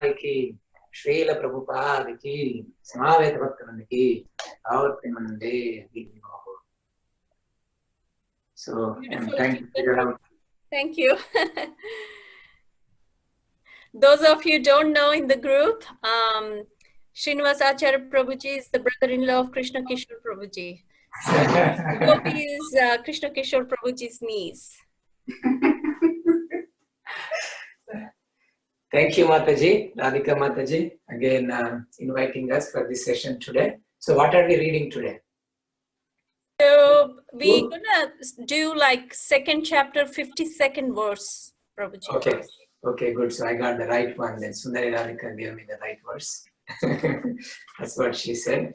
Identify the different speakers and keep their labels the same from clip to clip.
Speaker 1: ki, Srila Prabhupada ki, Samaveta Bhaktivinoda ki, Aur Premanande. So, and thank you.
Speaker 2: Thank you. Those of you don't know in the group, SrinivasaAcharya Prabhuji is the brother-in-law of Krishna Kishore Prabhuji. So Gopi is Krishna Kishore Prabhuji's niece.
Speaker 1: Thank you, Mataji, Radhika Mataji, again inviting us for this session today. So what are we reading today?
Speaker 2: So we're gonna do like second chapter, 52nd verse, Prabhuji.
Speaker 1: Okay, okay, good. So I got the right one then. Sundari Radhika gave me the right verse. That's what she said.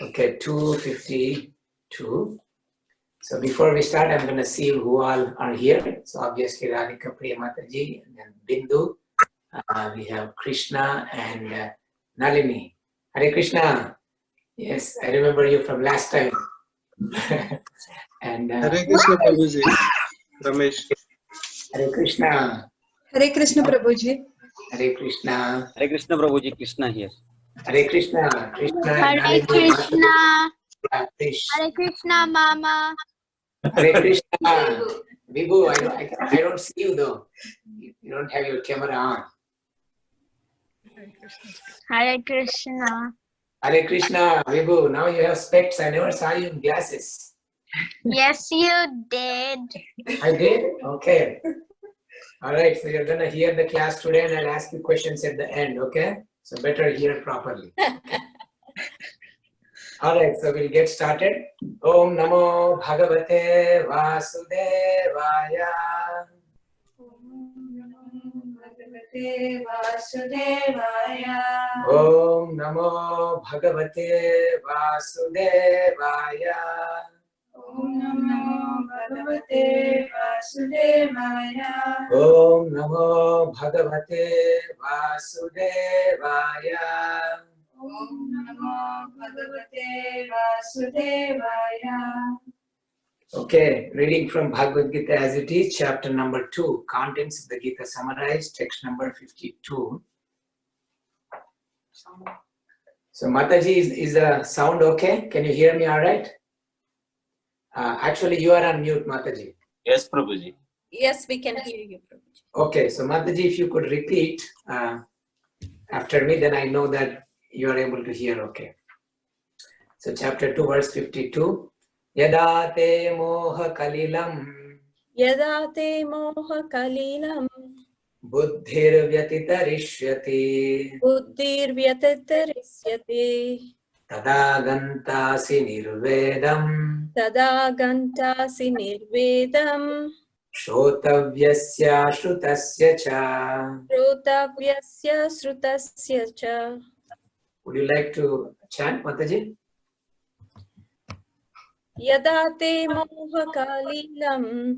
Speaker 1: Okay, 252. So before we start, I'm going to see who all are here. So obviously Radhika Priya Mataji, and then Bindu. We have Krishna and Nalini. Hare Krishna. Yes, I remember you from last time. And
Speaker 3: Hare Krishna Prabhuji. Ramesh.
Speaker 1: Hare Krishna.
Speaker 4: Hare Krishna Prabhuji.
Speaker 1: Hare Krishna.
Speaker 5: Hare Krishna Prabhuji. Krishna here.
Speaker 1: Hare Krishna. Krishna.
Speaker 6: Hare Krishna.
Speaker 1: Hare
Speaker 6: Krishna, Mama.
Speaker 1: Hare Krishna. Vibhu, I don't see you though. You don't have your camera on.
Speaker 6: Hare Krishna.
Speaker 1: Hare Krishna. Vibhu, now you have specs. I never saw you in glasses.
Speaker 6: Yes, you did.
Speaker 1: I did? Okay. All right. So you're going to hear the class today and I'll ask you questions at the end. Okay. So better hear properly. All right. So we'll get started. Om Namo Bhagavate Vasudevaya. Om Namo Bhagavate Vasudevaya.
Speaker 7: Om Namo Bhagavate Vasudevaya.
Speaker 1: Om Namo Bhagavate Vasudevaya.
Speaker 7: Om Namo Bhagavate Vasudevaya.
Speaker 1: Okay, reading from Bhagavad Gita as it is, chapter number 2, contents of the Gita summarized, text number 52. So Mataji, is the sound okay? Can you hear me all right? Actually, you are on mute, Mataji.
Speaker 5: Yes, Prabhuji.
Speaker 2: Yes, we can hear you, Prabhuji.
Speaker 1: Okay, so Mataji, if you could repeat after me, then I know that you are able to hear okay. So chapter 2, verse 52. Yada te moha kalilam.
Speaker 2: Yada te moha kalilam.
Speaker 1: Buddhir vyatitarishyati.
Speaker 2: Buddhir vyatitarishyati.
Speaker 1: Tada gantasi nirvedam.
Speaker 2: Tada gantasi nirvedam.
Speaker 1: Shrotavyasya shrutasya cha.
Speaker 2: Shrotavyasya shrutasya cha.
Speaker 1: Would you like to chant, Mataji?
Speaker 2: Yada te moha kalilam.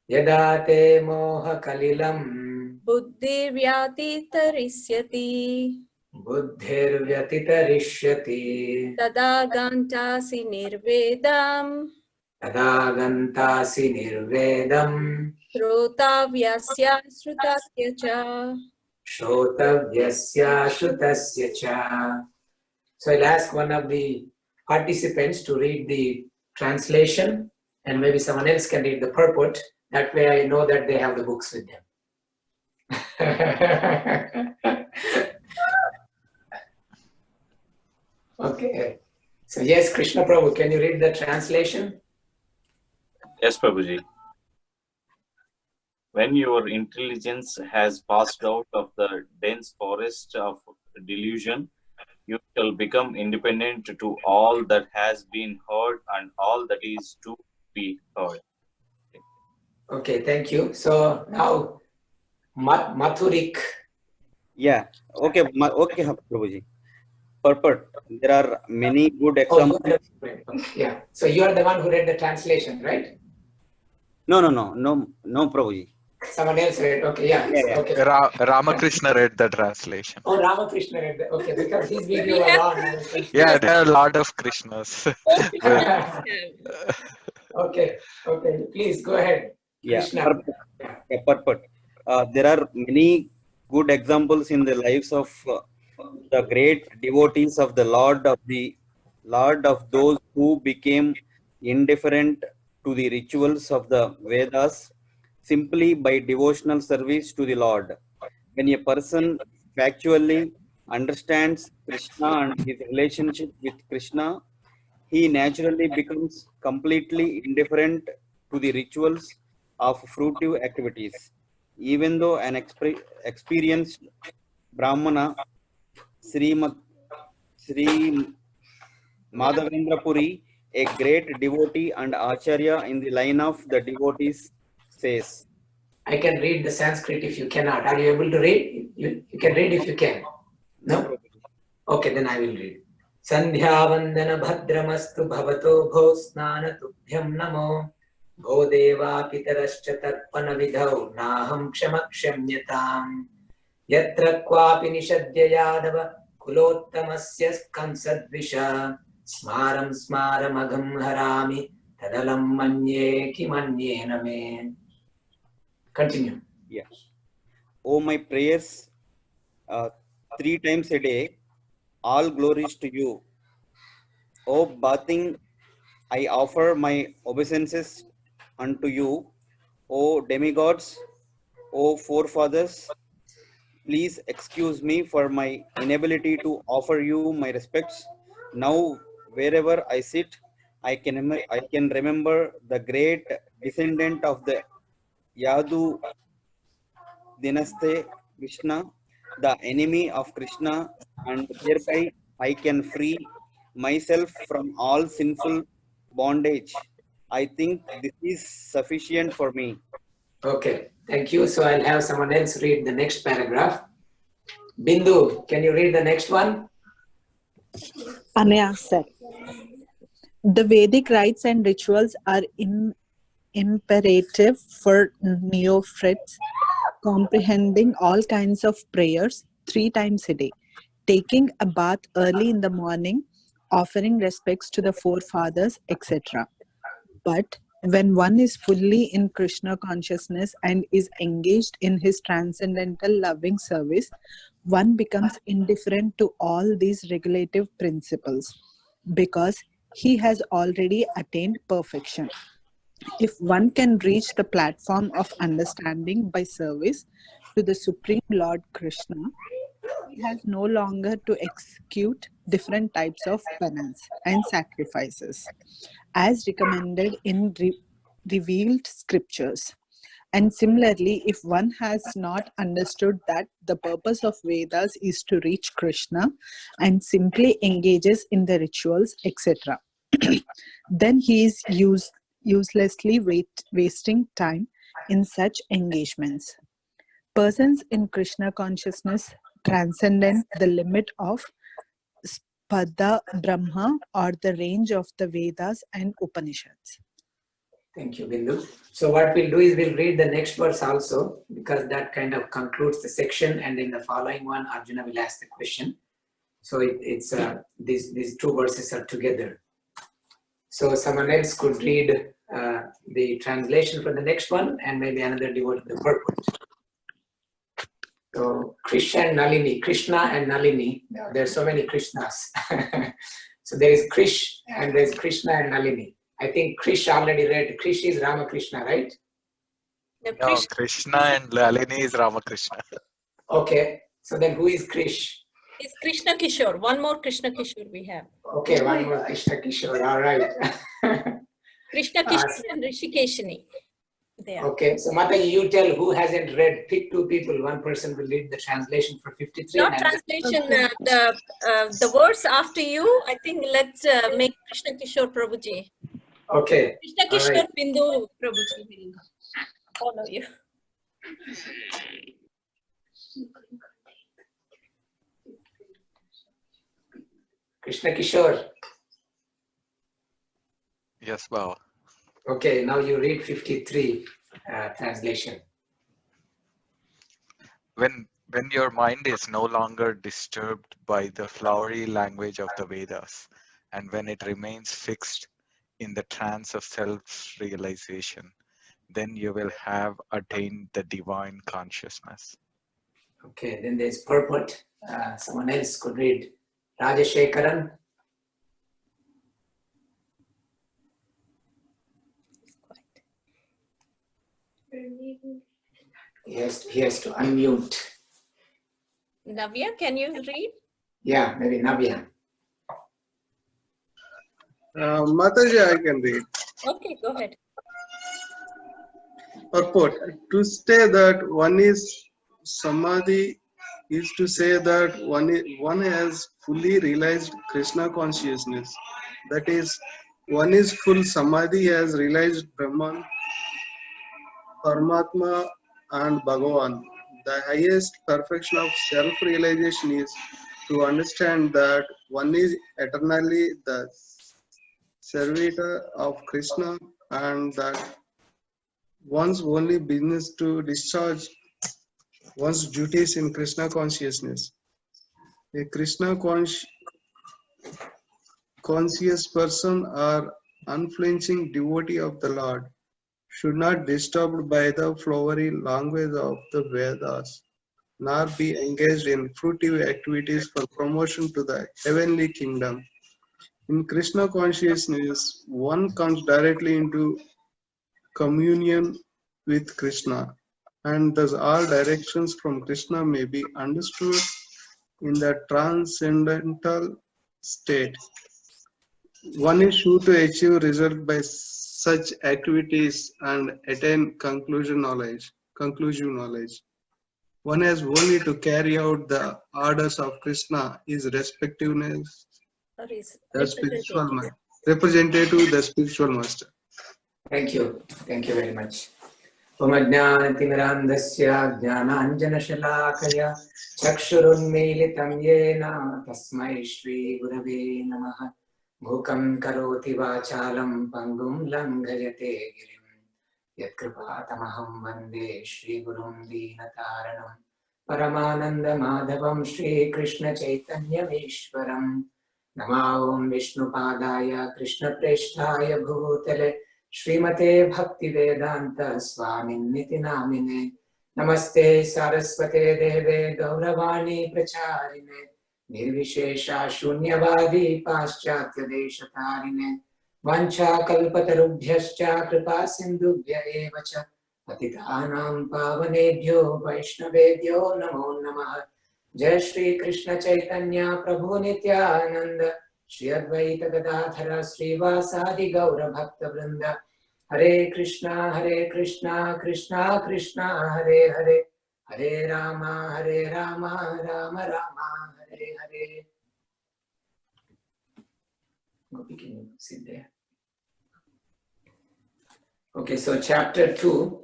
Speaker 1: Yada te moha kalilam.
Speaker 2: Buddhir vyatitarishyati.
Speaker 1: Buddhir vyatitarishyati.
Speaker 2: Tada gantasi nirvedam.
Speaker 1: Tada gantasi nirvedam.
Speaker 2: Shrotavyasya shrutasya cha.
Speaker 1: Shrotavyasya shrutasya cha. So I'll ask one of the participants to read the translation and maybe someone else can read the purport. That way I know that they have the books with them. Okay. So yes, Krishna Prabhu, can you read the translation?
Speaker 5: Yes, Prabhuji. When your intelligence has passed out of the dense forest of delusion, you shall become independent to all that has been heard and all that is to be heard.
Speaker 1: Okay, thank you. So now, Mathurik.
Speaker 5: Yeah. Okay. Okay, Prabhuji. Purport. There are many good examples.
Speaker 1: Yeah. So you are the one who read the translation, right?
Speaker 5: No, Prabhuji.
Speaker 1: Someone else read. Okay, yeah. Okay.
Speaker 3: Ramakrishna read the translation.
Speaker 1: Oh, Ramakrishna read that. Okay, because his video was on.
Speaker 3: Yeah, there are a lot of Krishnas.
Speaker 1: Okay, please go ahead.
Speaker 5: Yeah.
Speaker 1: Krishna.
Speaker 5: Purport.
Speaker 8: there are many good examples in the lives of the great devotees of the Lord of those who became indifferent to the rituals of the Vedas simply by devotional service to the Lord. When a person factually understands Krishna and his relationship with Krishna, he naturally becomes completely indifferent to the rituals of fruitive activities. Even though an experienced Brahmana, Sri Madhavendra Puri, a great devotee and Acharya in the line of the devotees, says,
Speaker 1: I can read the Sanskrit if you cannot. Are you able to read? You can read if you can.
Speaker 8: no
Speaker 1: No?
Speaker 8: problem.
Speaker 1: Okay, then I will read. Sandhyavandana bhadramastu bhavato bho snanatubhyam namo bho deva pitarascha tarpana vidhau naham kshamakshemyatam yatra kvapi nishadya yadava kulottamasya kansadvisha smaram smaramagam harami tadalam manye kimanyena me. Continue.
Speaker 8: Yeah. Oh, my prayers 3 times a day, all glories to you. Oh, bathing, I offer my obeisances unto you. O demigods, O forefathers, please excuse me for my inability to offer you my respects. Now, wherever I sit, I can remember the great descendant of the Yadu Dynasty, Krishna, the enemy of Krishna, and thereby I can free myself from all sinful bondage. I think this is sufficient for me.
Speaker 1: Okay, thank you. So I'll have someone else read the next paragraph. Bindu, can you read the next one?
Speaker 9: Anaya said, the Vedic rites and rituals are imperative for neophytes, comprehending all kinds of prayers 3 times a day, taking a bath early in the morning, offering respects to the forefathers, etc. But when one is fully in Krishna consciousness and is engaged in his transcendental loving service, one becomes indifferent to all these regulative principles because he has already attained perfection. If one can reach the platform of understanding by service to the Supreme Lord Krishna, he has no longer to execute different types of penance and sacrifices, as recommended in revealed scriptures. And similarly, if one has not understood that the purpose of Vedas is to reach Krishna and simply engages in the rituals, etc., then he is uselessly wasting time in such engagements. Persons in Krishna consciousness transcend the limit of Spada Brahma or the range of the Vedas and Upanishads.
Speaker 1: Thank you, Bindu. So what we'll do is we'll read the next verse also, because that kind of concludes the section, and in the following one, Arjuna will ask the question. So it's these two verses are together. So someone else could read the translation for the next one, and maybe another devotee the purport. So Krishna and Nalini, Krishna and Nalini, there are so many Krishnas. So there is Krish and there is Krishna and Nalini. I think Krish already read. Krish is Ramakrishna, right?
Speaker 3: No, Krishna and Lalini is Ramakrishna.
Speaker 1: Okay. So then who is Krish?
Speaker 2: It's Krishna Kishore. One more Krishna Kishore we have.
Speaker 1: Okay, one more Krishna Kishore. All right.
Speaker 2: Krishna Kishore and Rishikeshini.
Speaker 1: Okay, so Mataji, you tell who hasn't read. Pick two people. One person will read the translation for 53.
Speaker 2: Not translation. The words after you. I think let's make Krishna Kishore Prabhuji.
Speaker 1: Okay.
Speaker 2: Krishna Kishore
Speaker 1: Right.
Speaker 2: Bindu Prabhuji will follow you.
Speaker 1: Krishna Kishore.
Speaker 3: Yes, Baba.
Speaker 1: Okay, now you read 53 translation.
Speaker 3: When your mind is no longer disturbed by the flowery language of the Vedas, and when it remains fixed in the trance of self-realization, then you will have attained the divine consciousness.
Speaker 1: Okay, then there's purport. Someone else could read. Rajashekaran. He has to unmute.
Speaker 2: Navya, can you read?
Speaker 1: Yeah, maybe Navya.
Speaker 10: Mataji, I can read.
Speaker 2: Okay, go ahead.
Speaker 10: Purport. To say that one is samadhi is to say that one has fully realized Krishna consciousness. That is, one is full samadhi, has realized Brahman, Paramatma and Bhagavan. The highest perfection of self-realization is to understand that one is eternally the servitor of Krishna and that one's only business to discharge one's duties in Krishna consciousness. A Krishna conscious person or unflinching devotee of the Lord should not be disturbed by the flowery language of the Vedas, nor be engaged in fruitive activities for promotion to the heavenly kingdom. In Krishna consciousness, one comes directly into communion with Krishna, and thus all directions from Krishna may be understood in the transcendental state. One is sure to achieve result by such activities and attain conclusive knowledge. One has only to carry out the orders of Krishna, his respectiveness, the spiritual representative, the spiritual master.
Speaker 1: Thank you. Thank you very much. Omajnanatimirandasya jnananjanashalakaya chakshurunmilitam yena tasmai shri gurave namaha bhukam karoti vachalam pangum langhayate girim yatkripatamaham vande shri gurum deenataranam paramananda madhavam shri krishna chaitanyameshwaram Namo Vishnu Padaya Krishna Presthaya Bhutale Srimate Bhaktivedanta Swaminiti Namine Namaste Saraswate Deve Gauravani Pracharine Nirvishesha Shunyavadi Paschatya Deshatarine Vancha Kalpatarubhyascha Kripa Sindhubhya Evacha Patitanam Pavanebhyo Vaishnavebhyo Namo Namaha Jai Shri Krishna Chaitanya Prabhu Nityananda Shri Advaita Gadadhara Srivasadi Gaura Bhakta Vrinda Hare Krishna Krishna Krishna Hare Hare Hare Rama Rama Rama Hare Hare. Gopi, can you sit there? Okay, so chapter 2,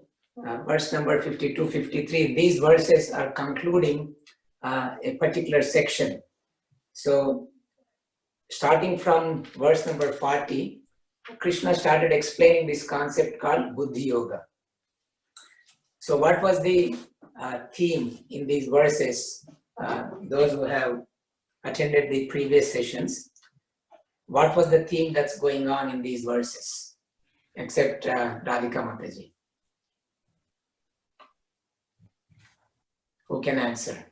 Speaker 1: verse number 52-53. These verses are concluding a particular section. So starting from verse number 40, Krishna started explaining this concept called Buddhi Yoga. So what was the theme in these verses? Those who have attended the previous sessions, what was the theme that's going on in these verses? Except Radhika Mataji. Who can answer?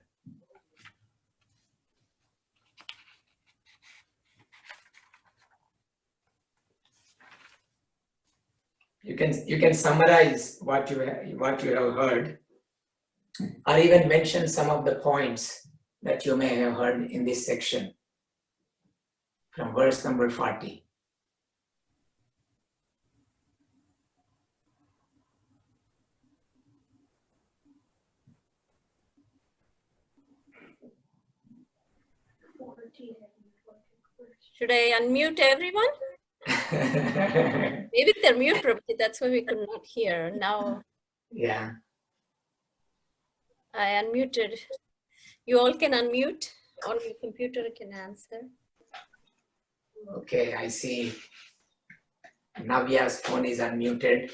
Speaker 1: You can summarize what you have heard, or even mention some of the points that you may have heard in this section from verse number 40.
Speaker 2: Should I unmute everyone? Maybe they're mute, Prabhuji. That's why we could not hear. Now,
Speaker 1: yeah,
Speaker 2: I unmuted. You all can unmute, or your computer can answer.
Speaker 1: okay, I see Navya's phone is unmuted.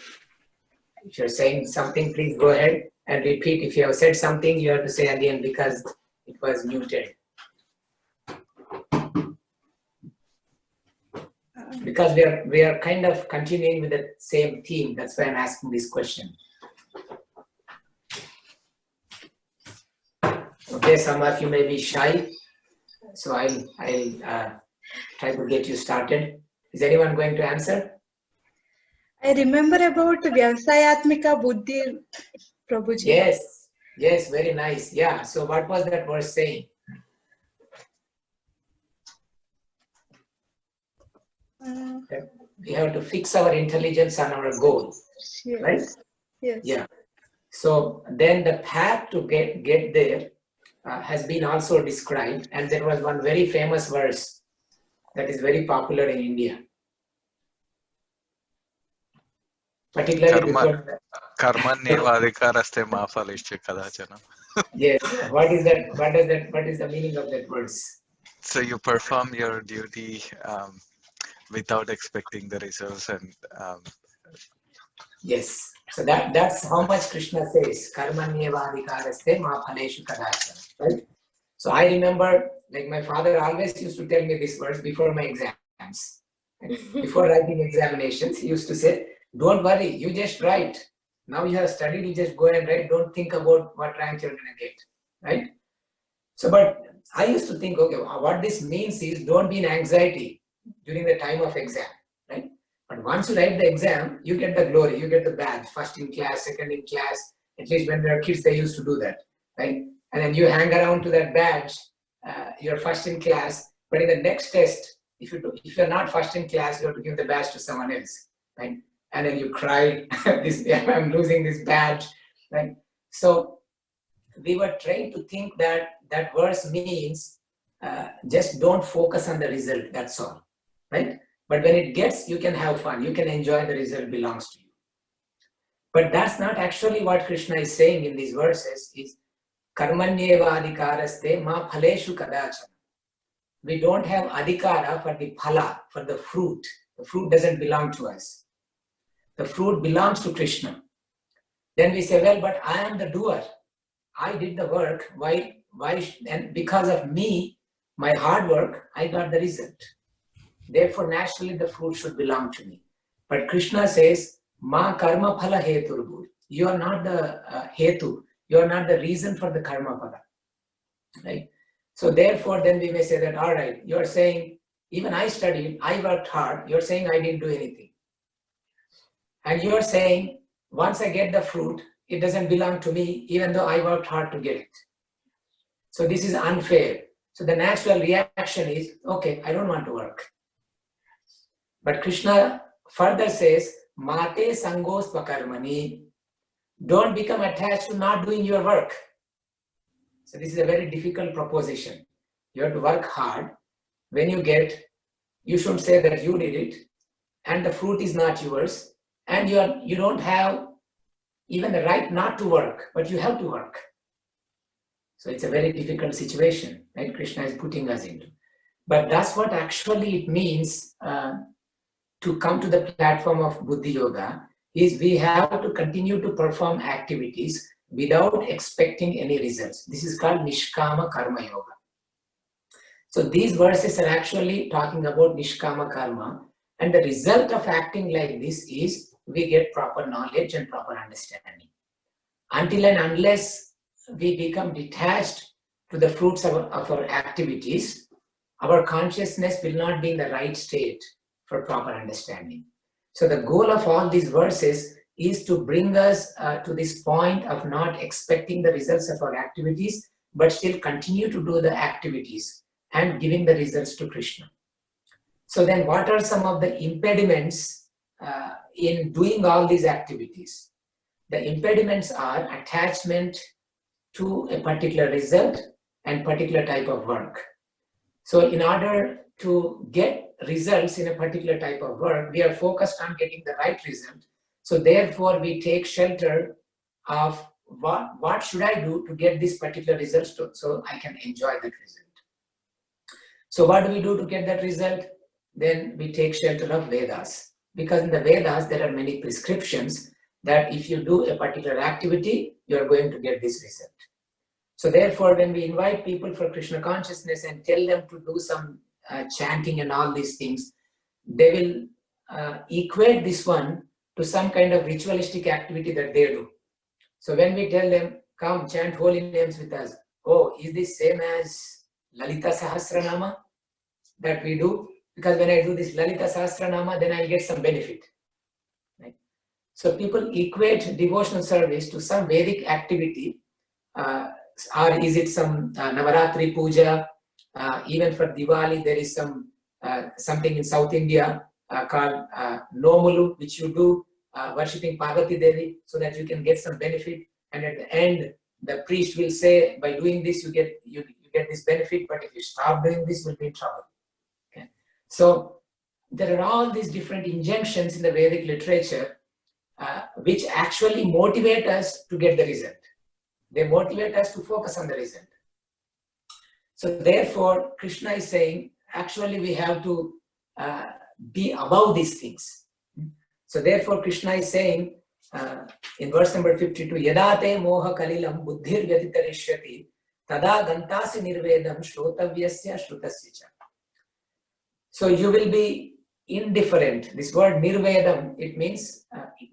Speaker 1: If you're saying something, please go ahead and repeat. If you have said something, you have to say again because it was muted. Because we are kind of continuing with the same theme. That's why I'm asking this question. Okay, some of you may be shy, so I'll try to get you started. Is anyone going to answer?
Speaker 4: I remember about Vyavasayatmika Buddhi, Prabhuji.
Speaker 1: Yes, very nice. Yeah, so what was that verse saying? We have to fix our intelligence on our goal,
Speaker 4: Yes.
Speaker 1: right?
Speaker 4: Yes.
Speaker 1: Yeah. So then the path to get there has been also described, and there was one very famous verse that is very popular in India. Particularly before.
Speaker 3: Karmanyevadhikaraste ma phalescha kadachana.
Speaker 1: Yes. What is that? What is the meaning of that verse?
Speaker 3: So you perform your duty without expecting the results, and
Speaker 1: yes. So that's how much Krishna says. Karmanyevadhikaraste ma phaleshu kadachana. Right? So I remember, like my father always used to tell me this verse before my exams. Before writing examinations, he used to say, don't worry, you just write. Now you have studied, you just go and write. Don't think about what rank you're going to get, right? So, but I used to think, okay, what this means is don't be in anxiety during the time of exam, right? But once you write the exam, you get the glory, you get the badge, first in class, second in class. At least when we were kids, they used to do that, right? And then you hang around to that badge, you're first in class. But in the next test, if you're not first in class, you have to give the badge to someone else, right? And then you cry, I'm losing this badge, right? So we were trained to think that that verse means just don't focus on the result, that's all, right? But when it gets, you can have fun, you can enjoy, the result belongs to you. But that's not actually what Krishna is saying in these verses. Is karmanyeva adhikaraste ma phaleshu kadachana. We don't have adhikara for the phala, for the fruit. The fruit doesn't belong to us. The fruit belongs to Krishna. Then we say, well, but I am the doer. I did the work. Why? And because of me, my hard work, I got the result. Therefore, naturally, the fruit should belong to me. But Krishna says, ma karma phala heturbu. You are not the hetu. You are not the reason for the karma phala. Right? So therefore, then we may say that, all right, you're saying, even I studied, I worked hard. You're saying I didn't do anything. And you're saying, once I get the fruit, it doesn't belong to me, even though I worked hard to get it. So this is unfair. So the natural reaction is, okay, I don't want to work. But Krishna further says, mate sangos pakarmani. Don't become attached to not doing your work. So this is a very difficult proposition. You have to work hard. When you get, you should say that you did it, and the fruit is not yours, and you don't have even the right not to work, but you have to work. So it's a very difficult situation, right? Krishna is putting us into. But that's what actually it means to come to the platform of Buddhi Yoga, is we have to continue to perform activities without expecting any results. This is called Nishkama Karma Yoga. So these verses are actually talking about Nishkama Karma, and the result of acting like this is we get proper knowledge and proper understanding. Until and unless we become detached to the fruits of our activities, our consciousness will not be in the right state for proper understanding. So the goal of all these verses is to bring us to this point of not expecting the results of our activities, but still continue to do the activities and giving the results to Krishna. So then what are some of the impediments in doing all these activities? The impediments are attachment to a particular result and particular type of work. So in order to get results in a particular type of work, we are focused on getting the right result. So therefore we take shelter of what should I do to get this particular result so I can enjoy that result. So what do we do to get that result? Then we take shelter of Vedas. Because in the Vedas, there are many prescriptions that if you do a particular activity, you are going to get this result. So therefore, when we invite people for Krishna consciousness and tell them to do some chanting and all these things, they will equate this one to some kind of ritualistic activity that they do. So when we tell them, come chant holy names with us, oh, is this same as Lalita Sahasranama that we do? Because when I do this Lalita Sahasranama, then I'll get some benefit. Right? So people equate devotional service to some Vedic activity, or is it some Navaratri Puja? Even for Diwali, there is some something in South India called Nomulu, which you do worshipping Parvati Devi, so that you can get some benefit. And at the end, the priest will say, by doing this, you get this benefit. But if you stop doing this, you'll be in trouble. Okay. So there are all these different injunctions in the Vedic literature, which actually motivate us to get the result. They motivate us to focus on the result. So therefore, Krishna is saying, actually we have to be above these things. So therefore, Krishna is saying in verse number 52, Yadate moha kalilam buddhir vyatitarishyati tada gantasi nirvedam shrotavyasya shrutasya. So you will be indifferent. This word nirvedam, it means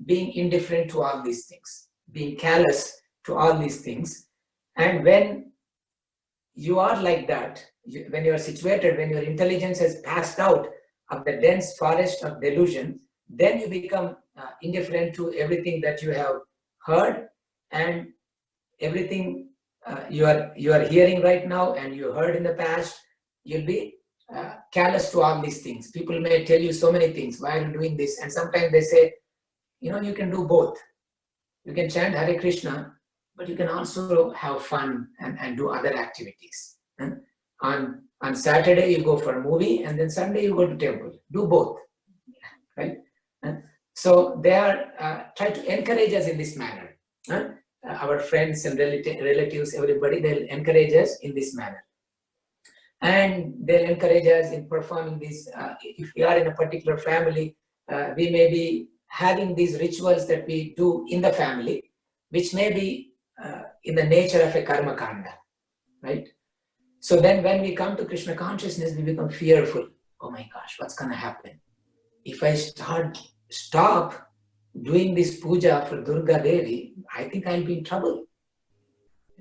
Speaker 1: being indifferent to all these things, being callous to all these things. And when you are like that, when you are situated, when your intelligence has passed out of the dense forest of delusion, then you become indifferent to everything that you have heard and everything you are hearing right now and you heard in the past. You'll be callous to all these things. People may tell you so many things. Why are you doing this? And sometimes they say, you can do both. You can chant Hare Krishna, but you can also have fun and do other activities. And on Saturday you go for a movie, and then Sunday you go to temple. Do both, right? And so they are trying to encourage us in this manner. Our friends and relatives, everybody, they'll encourage us in this manner. And they'll encourage us in performing this. If we are in a particular family, we may be having these rituals that we do in the family, which may be in the nature of a karma kanda, right? So then when we come to Krishna consciousness, we become fearful. Oh my gosh, what's going to happen? If I stop doing this puja for Durga Devi, I think I'll be in trouble.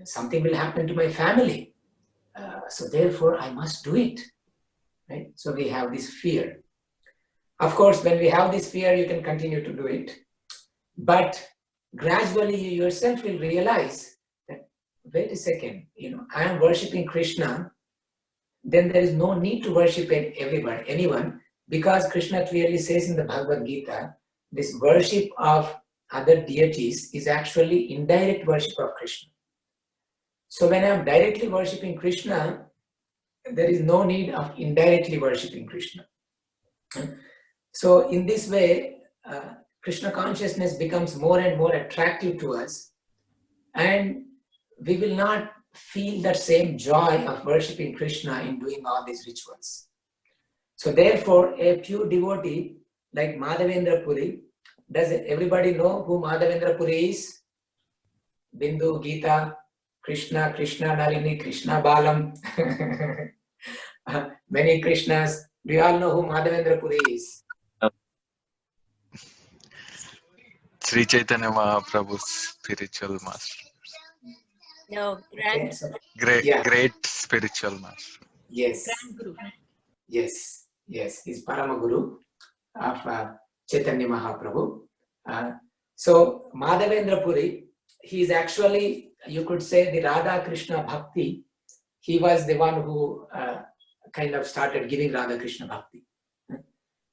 Speaker 1: Something will happen to my family. So therefore, I must do it, right? So we have this fear. Of course, when we have this fear, you can continue to do it. But gradually, you yourself will realize that, wait a second, I am worshipping Krishna, then there is no need to worship anyone, because Krishna clearly says in the Bhagavad Gita, this worship of other deities is actually indirect worship of Krishna. So when I am directly worshipping Krishna, there is no need of indirectly worshipping Krishna. So in this way, Krishna consciousness becomes more and more attractive to us, and we will not feel that same joy of worshipping Krishna in doing all these rituals. So therefore, a pure devotee like Madhavendra Puri, does everybody know who Madhavendra Puri is? Bindu, Gita, Krishna, Krishna Nalini, Krishna Balam, many Krishnas. Do you all know who Madhavendra Puri is?
Speaker 3: Sri Chaitanya Mahaprabhu's spiritual master.
Speaker 2: No, grand,
Speaker 3: Great spiritual master.
Speaker 1: Yes.
Speaker 2: grand guru.
Speaker 1: Yes. He's Parama Guru of Chaitanya Mahaprabhu. So Madhavendra Puri, he is actually, you could say, the Radha Krishna Bhakti. He was the one who kind of started giving Radha Krishna Bhakti.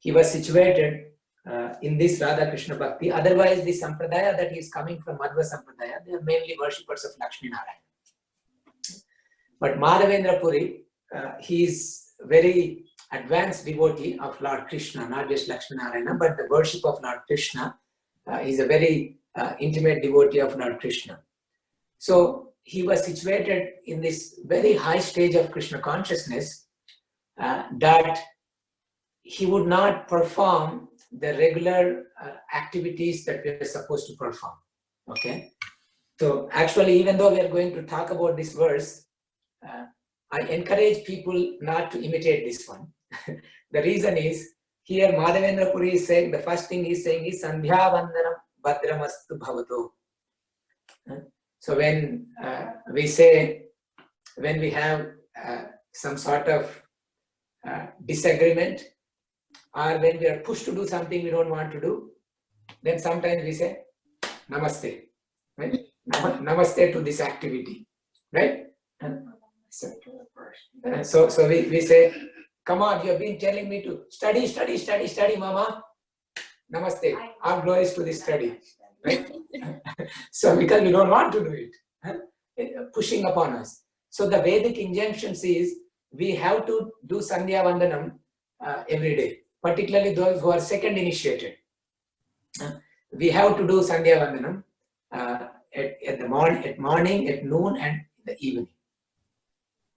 Speaker 1: He was situated in this Radha Krishna Bhakti. Otherwise, the Sampradaya that is coming from Madhva Sampradaya, they are mainly worshippers of Lakshmi Narayana. But Madhavendra Puri, he is very advanced devotee of Lord Krishna, not just Lakshmi Narayana, but the worship of Lord Krishna. Is a very intimate devotee of Lord Krishna. So he was situated in this very high stage of Krishna consciousness that he would not perform the regular activities that we are supposed to perform. Okay. So actually, even though we are going to talk about this verse, I encourage people not to imitate this one. The reason is, here Madhavendra Puri is saying, the first thing he's saying is Sandhya Vandanam Bhadramastu Bhavato. So when we say, when we have some sort of disagreement, or when we are pushed to do something we don't want to do, then sometimes we say Namaste, right? Namaste to this activity, right? So we say, come on, you have been telling me to study, mama. Namaste, all glories to this study, right? So because we don't want to do it, pushing upon us. So the Vedic injunctions is, we have to do Sandhya Vandanam every day, particularly those who are second initiated. We have to do Sandhya Vandanam at morning, at noon, and in the evening.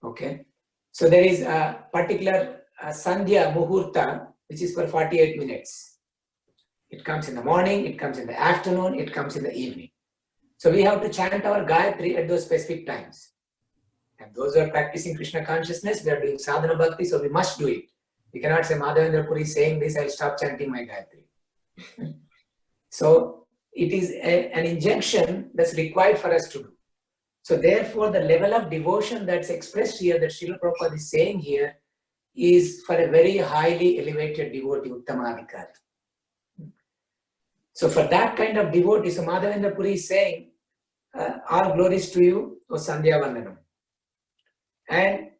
Speaker 1: Okay, so there is a particular Sandhya Muhurta which is for 48 minutes. It comes in the morning, it comes in the afternoon, it comes in the evening. So we have to chant our Gayatri at those specific times. And those who are practicing Krishna consciousness, they are doing sadhana bhakti, so we must do it. We cannot say Madhavendra Puri is saying this, I'll stop chanting my Gayatri. So it is an injunction that's required for us to do. So therefore, the level of devotion that's expressed here, that Srila Prabhupada is saying here, is for a very highly elevated devotee, Uttamadhikari. So for that kind of devotee, so Madhavendra Puri is saying, all glories to you, O Sandhya Vandanam. And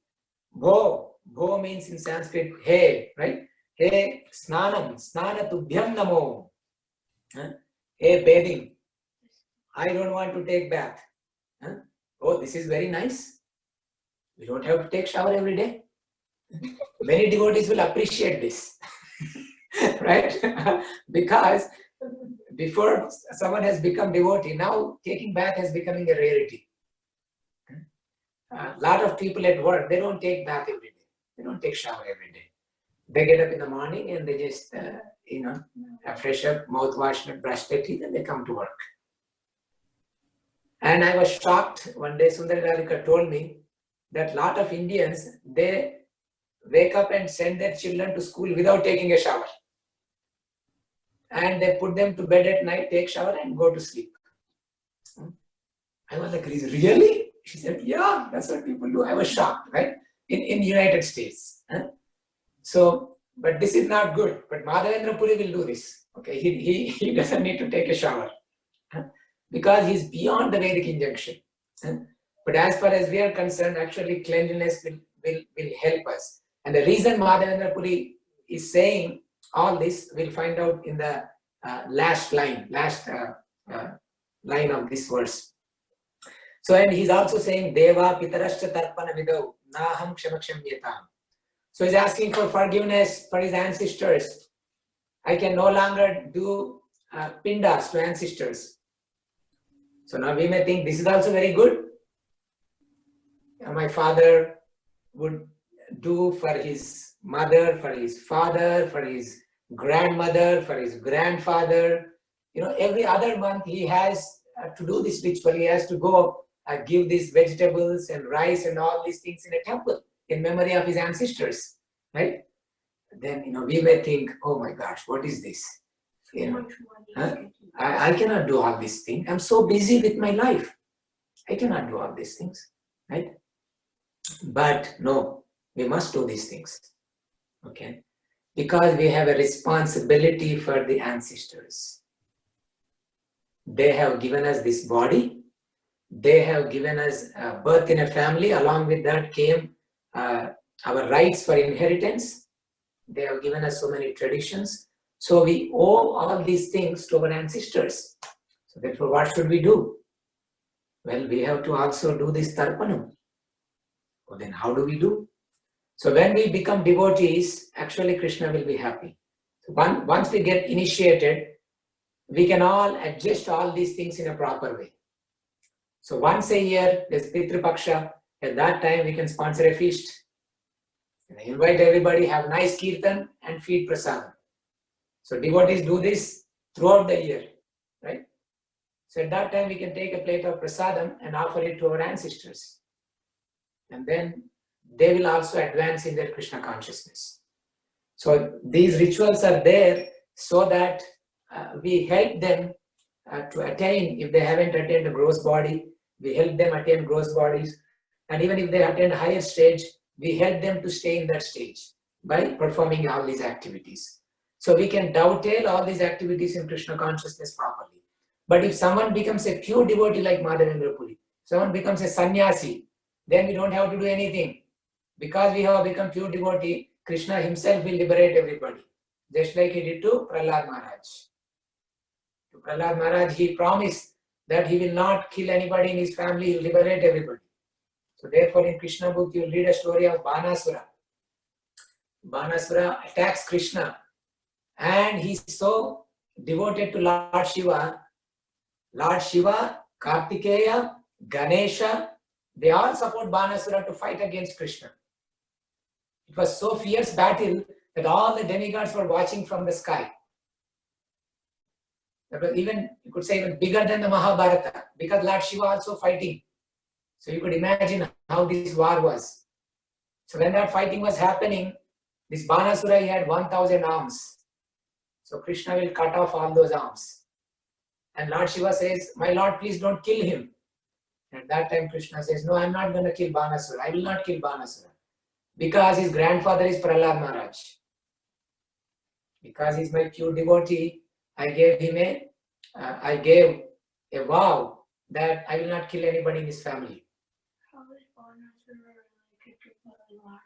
Speaker 1: Bho means in Sanskrit, hey, right? Hey, Snanam, Snana Tubhyam Namo. Hey, bathing. I don't want to take bath. Oh, this is very nice. We don't have to take shower every day. Many devotees will appreciate this, right? Because before someone has become devotee, now taking bath is becoming a rarity. A lot of people at work, they don't take bath every day. They don't take shower every day. They get up in the morning and they just, fresh up, mouthwash and brush their teeth, and they come to work. And I was shocked. One day Sundari Radhika told me that a lot of Indians, they wake up and send their children to school without taking a shower. And they put them to bed at night, take shower and go to sleep. I was like, really? She said, yeah, that's what people do. I was shocked, right? In United States. So, but this is not good. But Madhavendra Puri will do this. Okay, he doesn't need to take a shower. Because he's beyond the Vedic injunction. But as far as we are concerned, actually cleanliness will help us. And the reason Madhavendra Puri is saying all this, we'll find out in the last line of this verse. So, and he's also saying, Deva Pitarashcha Tarpana Vidau Naham Kshamaksham Yatam. So he's asking for forgiveness for his ancestors. I can no longer do pindas to ancestors. So now we may think this is also very good. My father would do for his mother, for his father, for his grandmother, for his grandfather. Every other month he has to do this ritual. He has to go give these vegetables and rice and all these things in a temple in memory of his ancestors, right? Then, we may think, oh my gosh, what is this? I cannot do all these things. I'm so busy with my life. I cannot do all these things, right? But no, we must do these things, okay? Because we have a responsibility for the ancestors. They have given us this body. They have given us birth in a family. Along with that came our rights for inheritance. They have given us so many traditions. So we owe all these things to our ancestors. So therefore, what should we do? Well, we have to also do this tarpanam. Well, then how do we do? So when we become devotees, actually Krishna will be happy. So once we get initiated, we can all adjust all these things in a proper way. So once a year, there's Pitru Paksha. At that time, we can sponsor a feast. And invite everybody, have nice kirtan and feed prasadam. So devotees do this throughout the year, right? So at that time, we can take a plate of prasadam and offer it to our ancestors. And then they will also advance in their Krishna consciousness. So these rituals are there so that we help them to attain, if they haven't attained a gross body, we help them attain gross bodies. And even if they attain a higher stage, we help them to stay in that stage by performing all these activities. So we can dovetail all these activities in Krishna consciousness properly. But if someone becomes a pure devotee like Madhavendra Puri, someone becomes a sannyasi, then we don't have to do anything. Because we have become pure devotee, Krishna himself will liberate everybody. Just like he did to Prahlad Maharaj. To Prahlad Maharaj, he promised that he will not kill anybody in his family, he will liberate everybody. So therefore in Krishna book, you will read a story of Banasura. Banasura attacks Krishna and he's so devoted to Lord Shiva. Lord Shiva, Kartikeya, Ganesha, they all support Banasura to fight against Krishna. It was so fierce battle that all the demigods were watching from the sky. That was even, you could say, even bigger than the Mahabharata, because Lord Shiva also fighting. So you could imagine how this war was. So when that fighting was happening, this Banasura, he had 1,000 arms. So Krishna will cut off all those arms. And Lord Shiva says, my Lord, please don't kill him. At that time Krishna says, no, I'm not going to kill Banasura. I will not kill Banasura. Because his grandfather is Prahlad Maharaj. Because he's my pure devotee, I gave a vow that I will not kill anybody in his family.
Speaker 7: How is Banasura related to Prahlad Maharaj?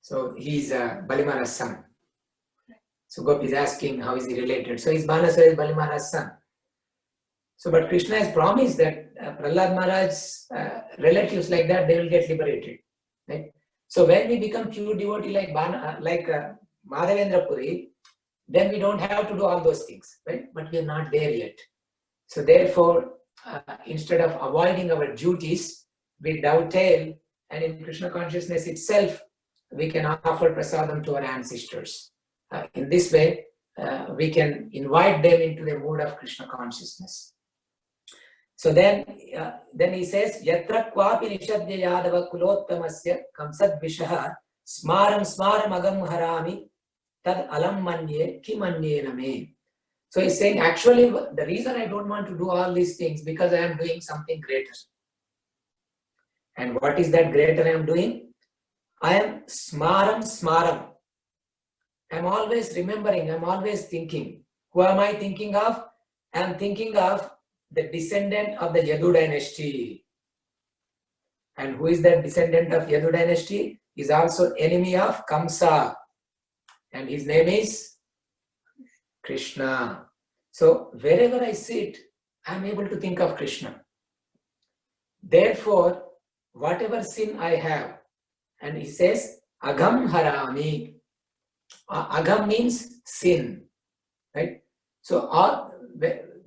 Speaker 1: So he's Balimara's son. So Gopi is asking how is he related. So his Banasura is Balimara's son. So but Krishna has promised that Prahlad Maharaj's relatives like that, they will get liberated. Right? So when we become pure devotee like Madhavendra Puri, then we don't have to do all those things, right? But we are not there yet. So therefore, instead of avoiding our duties, we dovetail, and in Krishna consciousness itself, we can offer prasadam to our ancestors. In this way, we can invite them into the mood of Krishna consciousness. So then he says, Yatra kvapi nishadya yadava kulottamasya kamsad vishaha smaram agam harami tad alam manye ki manye name. So he's saying, actually, the reason I don't want to do all these things because I am doing something greater. And what is that greater I am doing? I am smaram. I'm always remembering, I'm always thinking. Who am I thinking of? I'm thinking of the descendant of the Yadu dynasty. And who is that descendant of Yadu dynasty? He's also enemy of Kamsa. And his name is Krishna. So wherever I sit, I'm able to think of Krishna. Therefore, whatever sin I have, and he says, Agam harami. Agam means sin, right? So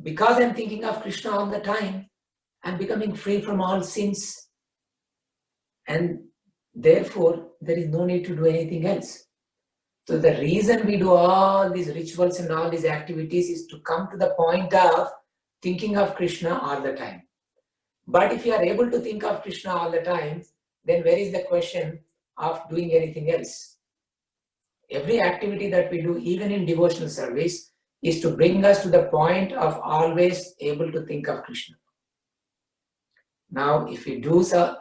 Speaker 1: because I'm thinking of Krishna all the time, I'm becoming free from all sins. And therefore, there is no need to do anything else. So the reason we do all these rituals and all these activities is to come to the point of thinking of Krishna all the time. But if you are able to think of Krishna all the time, then where is the question of doing anything else? Every activity that we do, even in devotional service, is to bring us to the point of always able to think of Krishna. Now, if we do a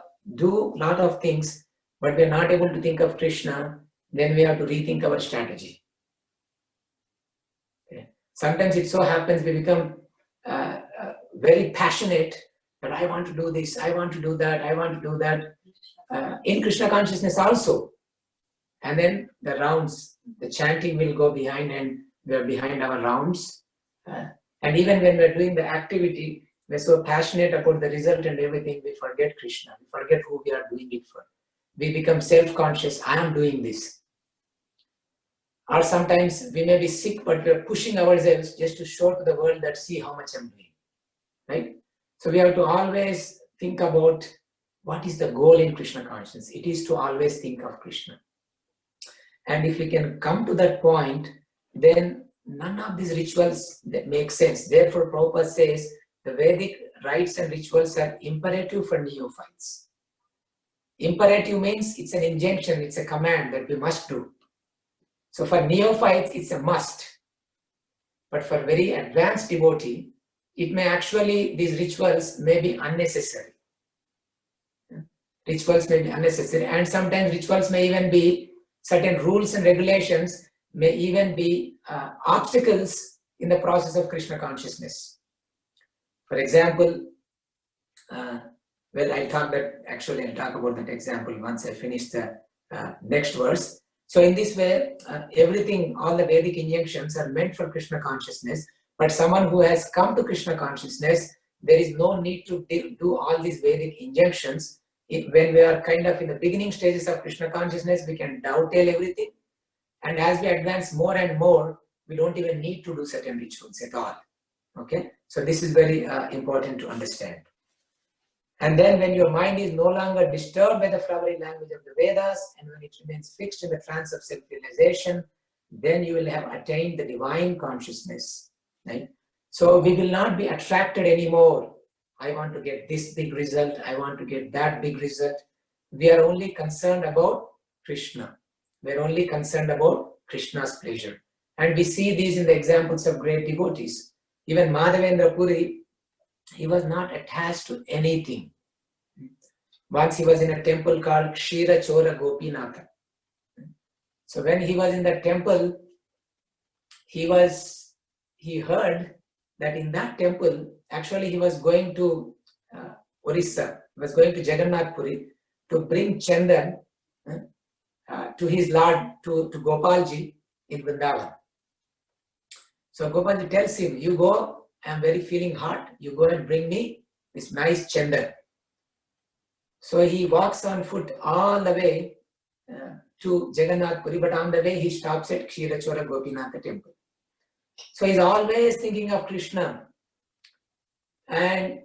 Speaker 1: lot of things, but we are not able to think of Krishna, then we have to rethink our strategy. Okay. Sometimes it so happens we become very passionate that I want to do this, I want to do that, I want to do that. In Krishna consciousness also. And then the rounds, the chanting will go behind and we are behind our rounds. And even when we're doing the activity, we're so passionate about the result and everything, we forget Krishna. We forget who we are doing it for. We become self-conscious, I am doing this. Or sometimes we may be sick, but we're pushing ourselves just to show to the world that see how much I'm doing. Right? So we have to always think about what is the goal in Krishna consciousness. It is to always think of Krishna. And if we can come to that point, then none of these rituals that make sense. Therefore, Prabhupada says the Vedic rites and rituals are imperative for neophytes. Imperative means it's an injunction, it's a command that we must do. So for neophytes, it's a must. But for very advanced devotee, it may actually, these rituals may be unnecessary. Rituals may be unnecessary, and sometimes rituals may even be, certain rules and regulations may even be obstacles in the process of Krishna consciousness. For example, well, I'll talk about that example once I finish the next verse. So in this way, everything, all the Vedic injunctions are meant for Krishna consciousness, but someone who has come to Krishna consciousness, there is no need to do all these Vedic injunctions. When we are kind of in the beginning stages of Krishna consciousness, we can dovetail everything. And as we advance more and more, we don't even need to do certain rituals at all. Okay? So this is very important to understand. And then when your mind is no longer disturbed by the flowery language of the Vedas, and when it remains fixed in the trance of self-realization, then you will have attained the divine consciousness. Right? So we will not be attracted anymore. I want to get this big result. I want to get that big result. We are only concerned about Krishna. We are only concerned about Krishna's pleasure. And we see these in the examples of great devotees. Even Madhavendra Puri, he was not attached to anything. Once he was in a temple called Kshira Chora Gopinatha. So when he was in the temple, he heard that in that temple, actually he was going to Orissa, he was going to Jagannath Puri to bring Chandan to his Lord, to Gopalji in Vrindavan. So Gopalji tells him, you go, I'm very feeling hot, you go and bring me this nice Chandan. So he walks on foot all the way to Jagannath Puri, but on the way he stops at Kshirachora Gopinatha temple. So he's always thinking of Krishna. And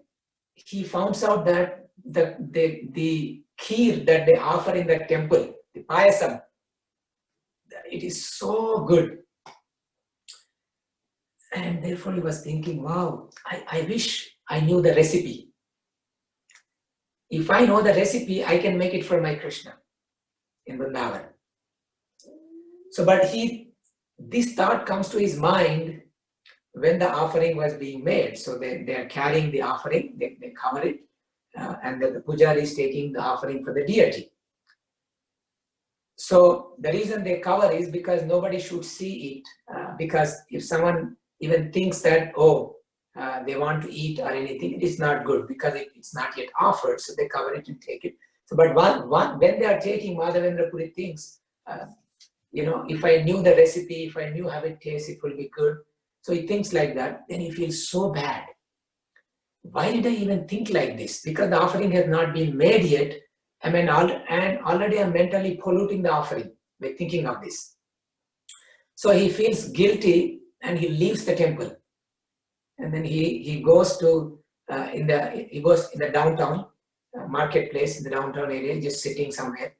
Speaker 1: he finds out that the kheer that they offer in the temple, the payasam, it is so good. And therefore he was thinking, wow, I wish I knew the recipe. If I know the recipe, I can make it for my Krishna in Vrindavan. So, but this thought comes to his mind when the offering was being made. So they are carrying the offering, they cover it, and the pujari is taking the offering for the deity. So the reason they cover is because nobody should see it, because if someone even thinks that, they want to eat or anything, it is not good because it's not yet offered, so they cover it and take it. So, but when they are taking, Madhavendra Puri thinks, if I knew the recipe, if I knew how it tastes, it will be good. So he thinks like that, then he feels so bad. Why did I even think like this? Because the offering has not been made yet, and already I'm mentally polluting the offering by thinking of this. So he feels guilty and he leaves the temple. And then he goes to in the downtown marketplace, in the downtown area, just sitting somewhere.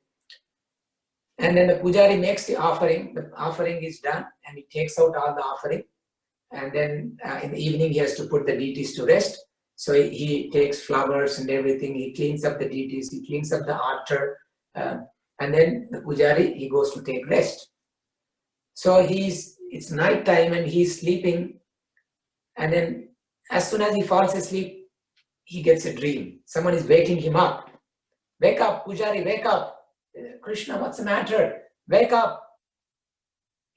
Speaker 1: And then the pujari makes the offering is done, and he takes out all the offering. And then in the evening, he has to put the deities to rest. So he takes flowers and everything, he cleans up the deities, he cleans up the altar, and then the pujari, he goes to take rest. So it's night time and he's sleeping. And then as soon as he falls asleep, he gets a dream. Someone is waking him up. Wake up, Pujari, wake up. Krishna, what's the matter? Wake up.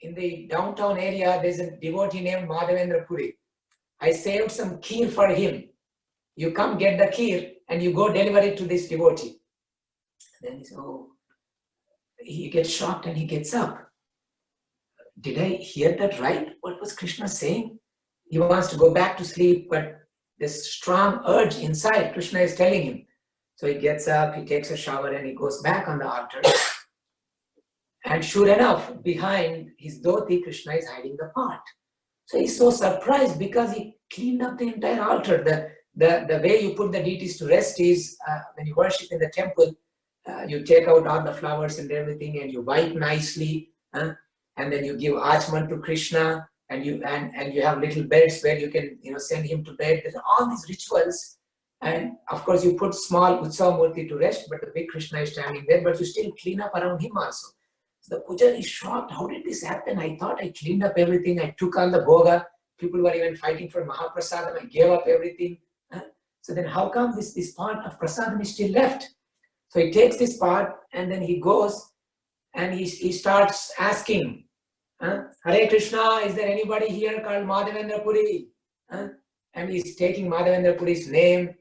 Speaker 1: In the downtown area, there's a devotee named Madhavendra Puri. I saved some kheer for him. You come get the kheer and you go deliver it to this devotee. Then he gets shocked and he gets up. Did I hear that right? What was Krishna saying? He wants to go back to sleep, but this strong urge inside, Krishna is telling him. So he gets up, he takes a shower, and he goes back on the altar. And sure enough, behind his dhoti, Krishna is hiding the pot. So he's so surprised because he cleaned up the entire altar. The way you put the deities to rest is when you worship in the temple, you take out all the flowers and everything, and you wipe nicely, and then you give achman to Krishna. And you have little beds where you can send him to bed. There's all these rituals, and of course you put small Utsava Murti to rest, but the big Krishna is standing there. But you still clean up around him also. So the pujari is shocked. How did this happen? I thought I cleaned up everything. I took all the bhoga. People were even fighting for Mahaprasadam. I gave up everything. So then how come this part of prasadam is still left? So he takes this part and then he goes and he starts asking, Hare Krishna, is there anybody here called Madhavendra Puri? And he's taking Madhavendra Puri's name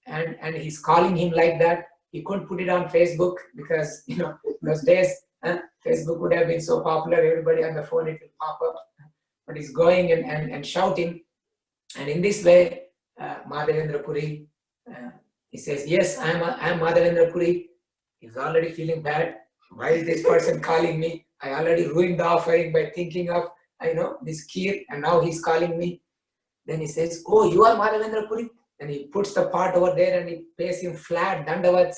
Speaker 1: and he's calling him like that. He couldn't put it on Facebook because, those days, Facebook would have been so popular, everybody on the phone, it will pop up. But he's going and shouting. And in this way, Madhavendra Puri, he says, yes, I'm Madhavendra Puri. He's already feeling bad. Why is this person calling me? I already ruined the offering by thinking of, this kheer, and now he's calling me. Then he says, oh, you are Madhavendra Puri? And he puts the part over there and he pays him flat, dandavats.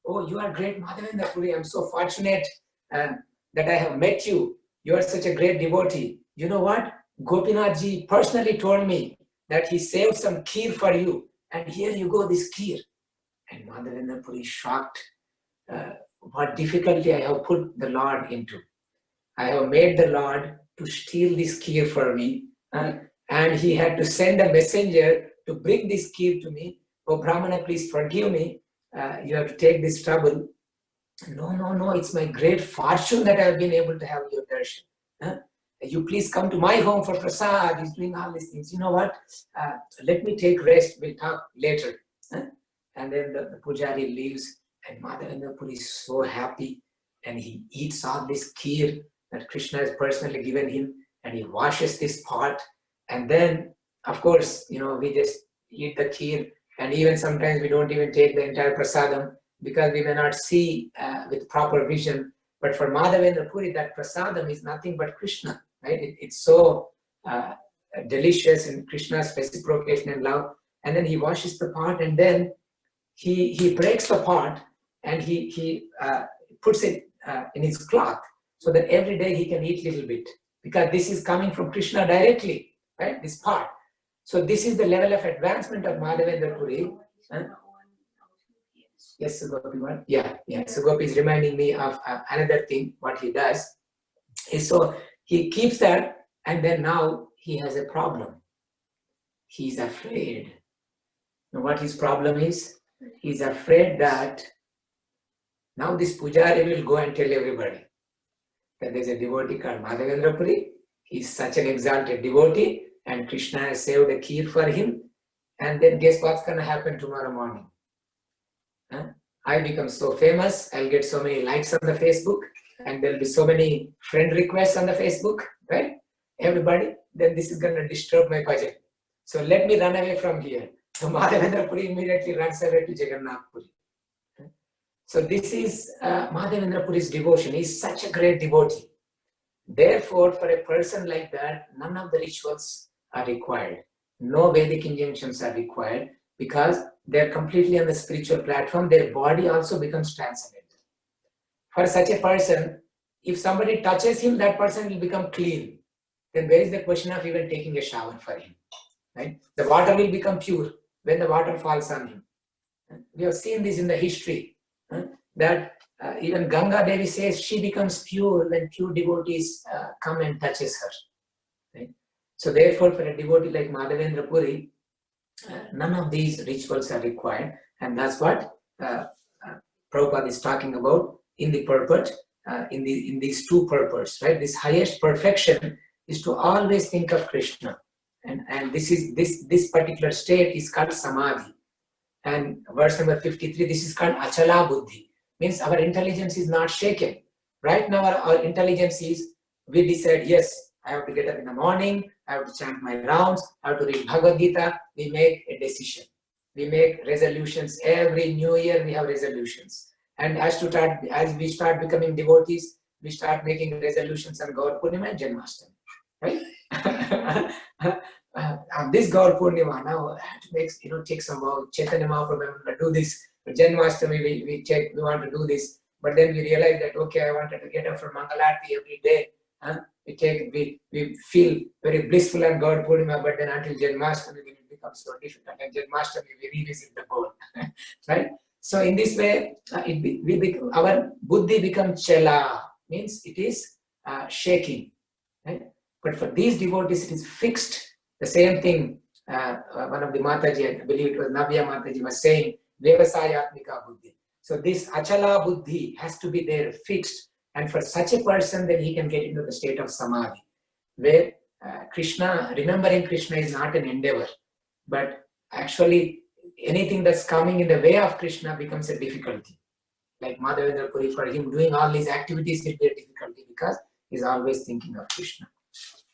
Speaker 1: Oh, you are great Madhavendra Puri. I'm so fortunate that I have met you. You are such a great devotee. You know what? Gopinathji personally told me that he saved some kheer for you. And here you go, this kheer. And Madhavendra Puri is shocked. What difficulty I have put the Lord into. I have made the Lord to steal this kheer for me. And he had to send a messenger to bring this kheer to me. Oh, Brahmana, please forgive me. You have to take this trouble. No, it's my great fortune that I have been able to have your darshan. You please come to my home for prasad. He's doing all these things. You know what? Let me take rest. We'll talk later. And then the pujari leaves and Madhavendra Puri is so happy and he eats all this kheer that Krishna has personally given him and he washes this pot. And then, of course, we just eat the kheer and even sometimes we don't even take the entire prasadam because we may not see with proper vision. But for Madhavendra Puri, that prasadam is nothing but Krishna, right? It's so delicious in Krishna's reciprocation and love. And then he washes the pot and then he breaks the pot and he puts it in his cloth so that every day he can eat a little bit because this is coming from Krishna directly, right? This pot. So this is the level of advancement of Madhavendra Puri. Yes, Sugopi. Yeah. Sugopi is reminding me of another thing. What he does is so he keeps that and then now he has a problem. He's afraid. Now what his problem is? He's afraid that now this pujari will go and tell everybody that there's a devotee called Madhavendra Puri. He's such an exalted devotee and Krishna has saved a kheer for him. And then guess what's going to happen tomorrow morning? I become so famous. I'll get so many likes on the Facebook and there'll be so many friend requests on the Facebook, right? Everybody, then this is going to disturb my bhajan. So let me run away from here. So Madhavendra Puri immediately runs away to Jagannath Puri. So this is Madhavendra Puri's devotion. He's such a great devotee. Therefore, for a person like that, none of the rituals are required. No Vedic injunctions are required because they're completely on the spiritual platform. Their body also becomes transcendental. For such a person, if somebody touches him, that person will become clean. Then where is the question of even taking a shower for him? Right? The water will become pure when the water falls on him. We have seen this in the history. That even Ganga Devi says she becomes pure when pure devotees come and touches her. Right? So therefore, for a devotee like Madhavendra Puri, none of these rituals are required, and that's what Prabhupada is talking about in the purport, in these two purports. Right? This highest perfection is to always think of Krishna, and this particular state is called samadhi. And verse number 53, this is called achala buddhi. Means our intelligence is not shaken. Right now our intelligence is, we decide, yes, I have to get up in the morning, I have to chant my rounds, I have to read Bhagavad Gita. We make a decision. We make resolutions. Every new year we have resolutions. And as we start becoming devotees, we start making resolutions on Gaur Purnima and Janmashtami. Right? On this Gaur Purnima, now I have to take some vow. Chaitanya Mahaprabhu, I'm going to do this. Janmashtami, we want to do this. But then we realize that, okay, I wanted to get up for Mangalarti every day. We feel very blissful on Gaur Purnima, but then until Janmashtami, when it becomes so difficult. And Janmashtami, we revisit the goal. Right? So in this way, our buddhi becomes chela. means it is shaking. Right? But for these devotees, it is fixed. The same thing, one of the Mataji, I believe it was Navya Mataji, was saying, Vyavasayatmika buddhi. So this achala buddhi has to be there fixed. And for such a person, then he can get into the state of samadhi, where Krishna, remembering Krishna is not an endeavor, but actually anything that's coming in the way of Krishna becomes a difficulty. Like Madhavendra Puri, for him doing all these activities will be a difficulty because he's always thinking of Krishna.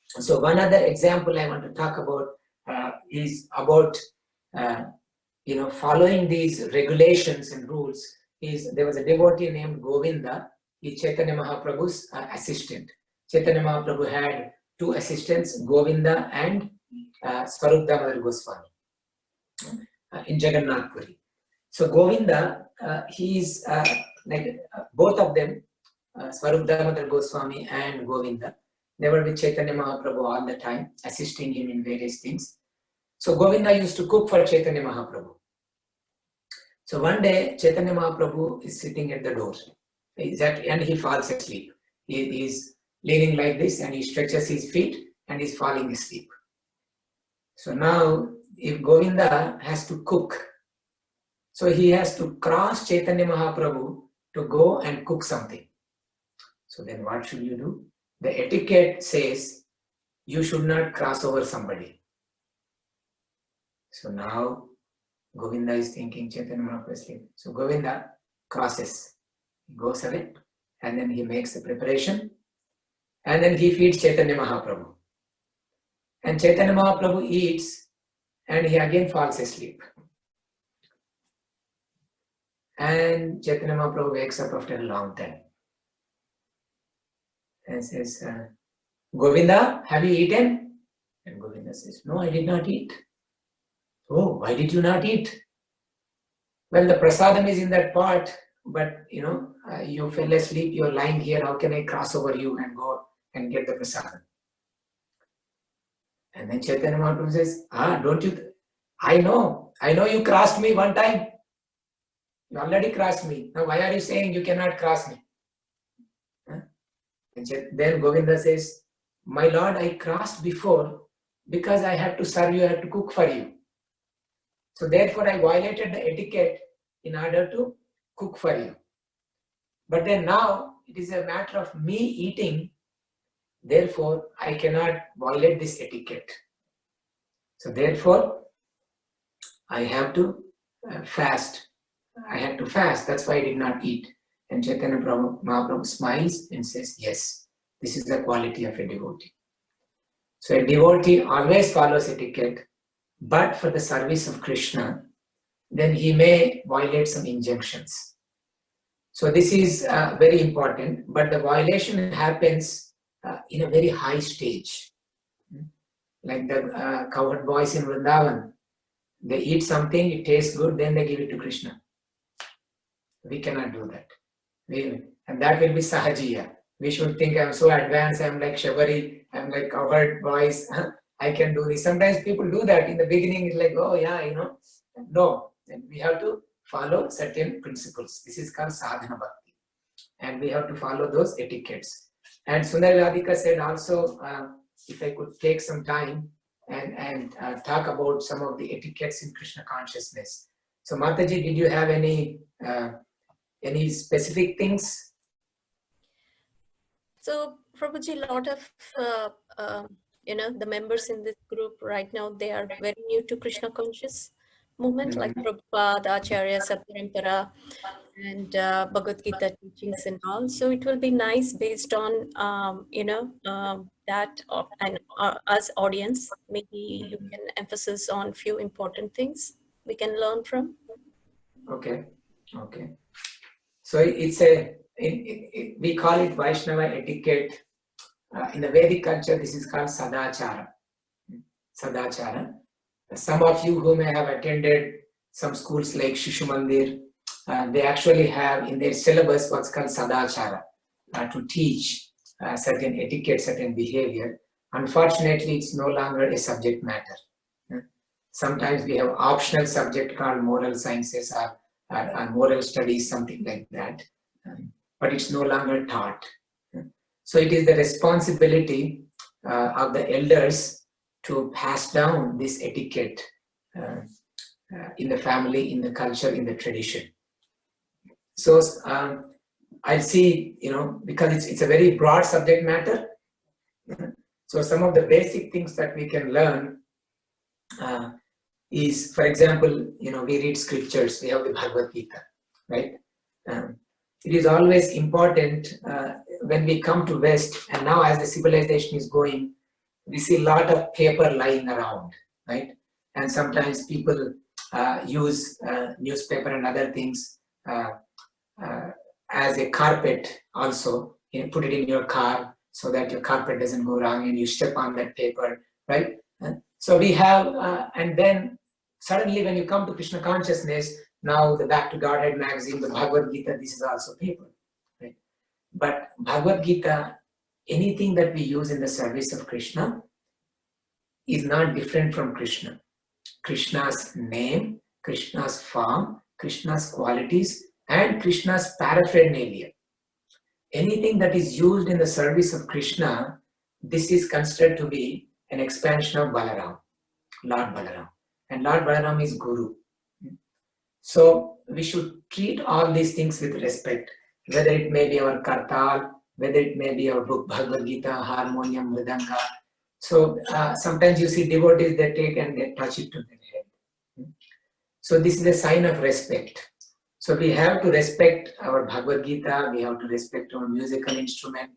Speaker 1: So one other example I want to talk about is about following these regulations and rules. There was a devotee named Govinda. He's Chaitanya Mahaprabhu's assistant. Chaitanya Mahaprabhu had two assistants, Govinda and Swarup Damodar Goswami in Jagannath Puri. So Govinda, he's both of them, Swarup Damodar Goswami and Govinda, they were with Chaitanya Mahaprabhu all the time, assisting him in various things. So Govinda used to cook for Chaitanya Mahaprabhu. So one day, Chaitanya Mahaprabhu is sitting at the door, and he falls asleep. He is leaning like this, and he stretches his feet, and he's falling asleep. So now, if Govinda has to cook, so he has to cross Chaitanya Mahaprabhu to go and cook something. So then what should you do? The etiquette says you should not cross over somebody. So now Govinda is thinking Chaitanya Mahaprabhu is asleep. So Govinda crosses, he goes away, and then he makes the preparation, and then he feeds Chaitanya Mahaprabhu. And Chaitanya Mahaprabhu eats, and he again falls asleep. And Chaitanya Mahaprabhu wakes up after a long time and says, Govinda, have you eaten? And Govinda says, no, I did not eat. Oh, why did you not eat? Well, the prasadam is in that pot, but you fell asleep, you're lying here, how can I cross over you and go and get the prasadam? And then Chaitanya Mahaprabhu says, don't you, I know you crossed me one time. You already crossed me. Now why are you saying you cannot cross me? And then Govinda says, my Lord, I crossed before because I had to serve you, I had to cook for you. So therefore I violated the etiquette in order to cook for you. But then now it is a matter of me eating, therefore I cannot violate this etiquette. So therefore I have to fast. I had to fast, that's why I did not eat. And Chaitanya Mahaprabhu smiles and says, yes, this is the quality of a devotee. So a devotee always follows etiquette, but for the service of Krishna, then he may violate some injunctions. So this is very important, but the violation happens in a very high stage. Like the cowherd boys in Vrindavan, they eat something, it tastes good, then they give it to Krishna. We cannot do that. And that will be sahajiya. We should think I'm so advanced, I'm like Shabari, I'm like cowherd boys, I can do this. Sometimes people do that. In the beginning, it's like, oh yeah, No, and we have to follow certain principles. This is called sadhana bhakti. And we have to follow those etiquettes. And Sundar Radhika said also, if I could take some time and talk about some of the etiquettes in Krishna consciousness. So Mataji, did you have any specific things?
Speaker 2: So Prabhuji, a lot of the members in this group right now, they are very new to Krishna conscious movement, like Prabhupada, Acharya, Satparampara, and Bhagavad Gita teachings and all. So it will be nice based on that and us audience. Maybe you can emphasis on few important things we can learn from.
Speaker 1: Okay. So it's we call it Vaishnava etiquette. In the Vedic culture, this is called Sadachara. Sadachara. Some of you who may have attended some schools like Shishu Mandir, they actually have in their syllabus what's called Sadachara to teach certain etiquette, certain behavior. Unfortunately, it's no longer a subject matter. Sometimes we have optional subject called moral sciences or moral studies, something like that. But it's no longer taught. So it is the responsibility of the elders to pass down this etiquette in the family, in the culture, in the tradition. So I see, because it's a very broad subject matter. So some of the basic things that we can learn is, for example, we read scriptures. We have the Bhagavad Gita, right? It is always important when we come to West, and now as the civilization is going, we see a lot of paper lying around, right? And sometimes people use newspaper and other things as a carpet also. Put it in your car so that your carpet doesn't go wrong and you step on that paper, right? So we have, and then suddenly when you come to Krishna consciousness, now the Back to Godhead magazine, the Bhagavad Gita, this is also paper, right? But Bhagavad Gita, anything that we use in the service of Krishna is not different from Krishna. Krishna's name, Krishna's form, Krishna's qualities, and Krishna's paraphernalia. Anything that is used in the service of Krishna, this is considered to be an expansion of Balaram, Lord Balaram. And Lord Balaram is Guru. So we should treat all these things with respect, whether it may be our kartal, whether it may be our book Bhagavad Gita, harmonium, mridanga. So sometimes you see devotees, they take and they touch it to their head. So this is a sign of respect. So we have to respect our Bhagavad Gita, we have to respect our musical instrument.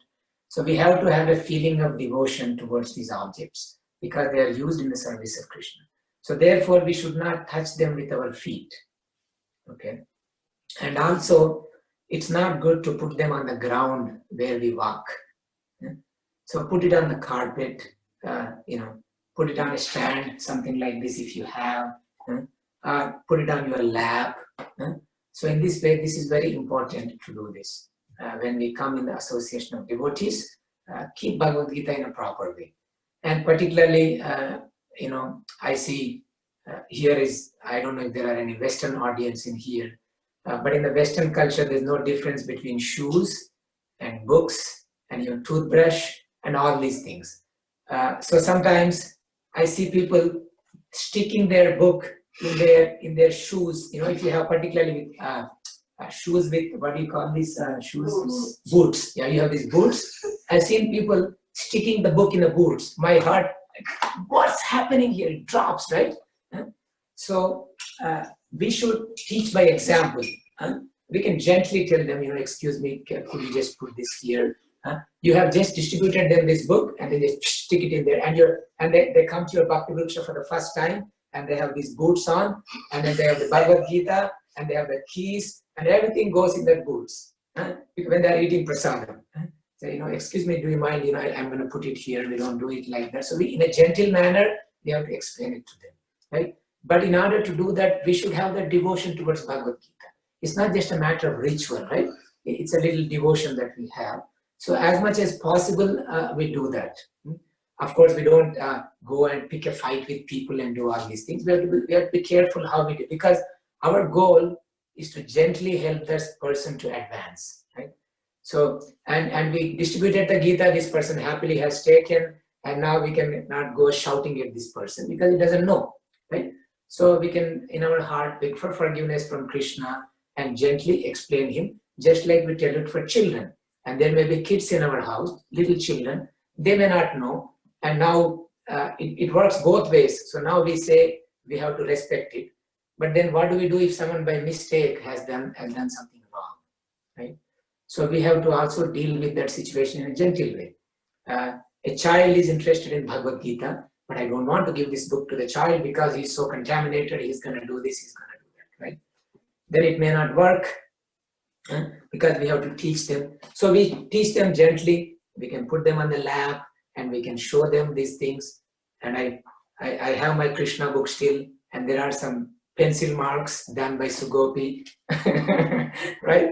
Speaker 1: So we have to have a feeling of devotion towards these objects because they are used in the service of Krishna. So therefore we should not touch them with our feet. Okay. And also it's not good to put them on the ground where we walk. So put it on the carpet, put it on a stand, something like this if you have, put it on your lap. So in this way, this is very important to do this. When we come in the association of devotees, keep Bhagavad Gita in a proper way. And particularly, I see here is, I don't know if there are any Western audience in here, but in the Western culture, there's no difference between shoes and books and your toothbrush and all these things. So sometimes I see people sticking their book in their shoes. If you have particularly with shoes with, what do you call these shoes? Boots. Yeah, you have these boots. I've seen people sticking the book in the boots. My heart, what's happening here? It drops, right? So we should teach by example. We can gently tell them, excuse me, could you just put this here? You have just distributed them this book and they just stick it in there, and they come to your Bhakthivriksha for the first time, and they have these boots on, and then they have the Bhagavad Gita, and they have the keys, and everything goes in their boots when they are eating prasadam. So, excuse me, do you mind, I'm going to put it here. We don't do it like that. So we, in a gentle manner, we have to explain it to them, right? But in order to do that, we should have that devotion towards Bhagavad Gita. It's not just a matter of ritual, right? It's a little devotion that we have. So as much as possible, we do that. Of course, we don't go and pick a fight with people and do all these things. We have to be careful how we do, because our goal is to gently help this person to advance, right? So, and we distributed the Gita, this person happily has taken, and now we can not go shouting at this person because he doesn't know, right? So we can, in our heart, beg for forgiveness from Krishna and gently explain him, just like we tell it for children. And there may be kids in our house, little children, they may not know. And now it works both ways. So now we say we have to respect it. But then what do we do if someone by mistake has done something wrong, right? So we have to also deal with that situation in a gentle way. A child is interested in Bhagavad Gita, but I don't want to give this book to the child because he's so contaminated, he's going to do this, he's going to do that, right? Then it may not work because we have to teach them. So we teach them gently, we can put them on the lap and we can show them these things. And I have my Krishna book still, and there are some pencil marks done by Sugopi, right?